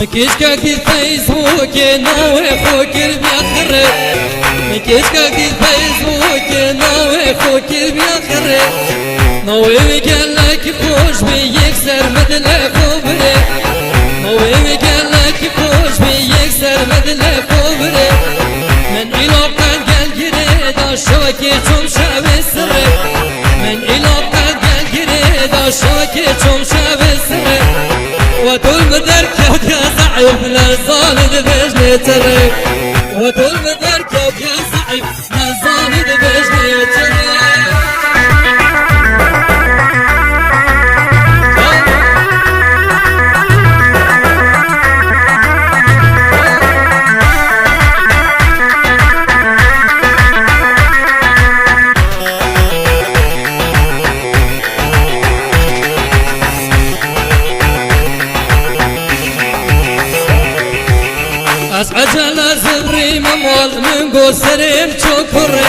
مكيشكا كدير فيسبوك ناوي خوك البيخرب مكيشكا كدير فيسبوك ناوي خوك البيخرب ناوي قالك خوش بيكسر مدل خبري ناوي قالك خوش بيكسر مدل خبري من إلاقات قال جريد الشوكي تم شاب السرب من إلاقات قال جريد الشوكي تم شاب السرب وطول مدركب يا صعيب للصالد بجني ترك وطول مدركب يا صعيب للصالد بجني ترك أسعجل زبري ممال من قصرين شكري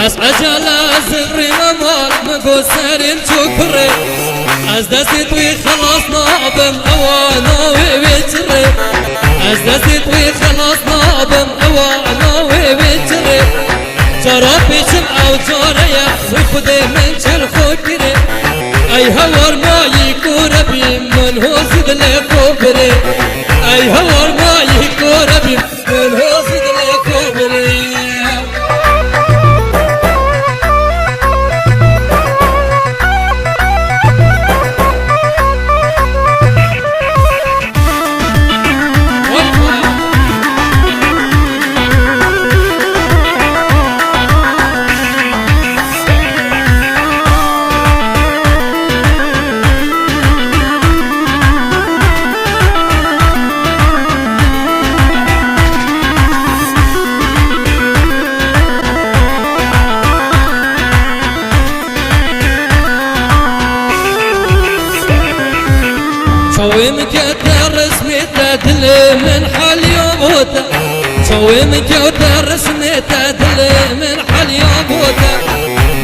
أسعجل زبري ممال من قصرين شكري أزدسي طوي خلاص نابم أوانا ويبتري أزدسي طوي خلاص نابم أوانا ويبتري جرابي شمع وجاريا وخدي من شل خكري أي هور ما يكون بي من هو زد لخبري أي هور ما يكون بي من هو زد لخبري شوي مكتر رسميته دلي من حال يوموته شوي مكتر رسميته دلي من حال يوموته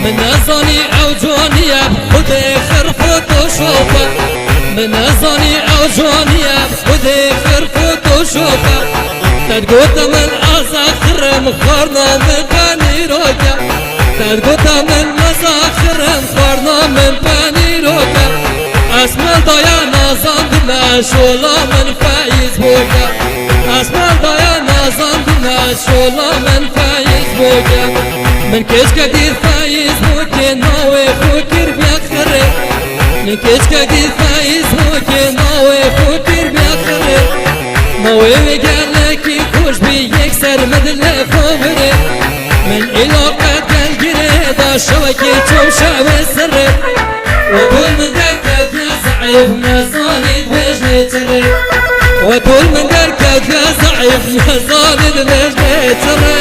من أظني أو جوني بخدي خرفوت وشوفه من أظني أو جوني بخدي خرفوت وشوفه تدقوت من أزاخر مخارنا من بني روكا تدقوت من مزاخر مخارنا من بني روكا اسمال ضيا نظام دنا شولا من فيسبوك اسمال ضيا نظام دنا شولا من فيسبوك من كيش كدير فيسبوك ناوي فكر بيخرب من كيش كدير فيسبوك ناوي فكر بيخرب ناوي قالك خوش بيكسر مدل خبري من علاقات قال جريد الشوكي تم شاب السرب وقول من ضعيف يا صالد بجني ترك وطول من دركك يا ضعيف يا صالد بجني ترك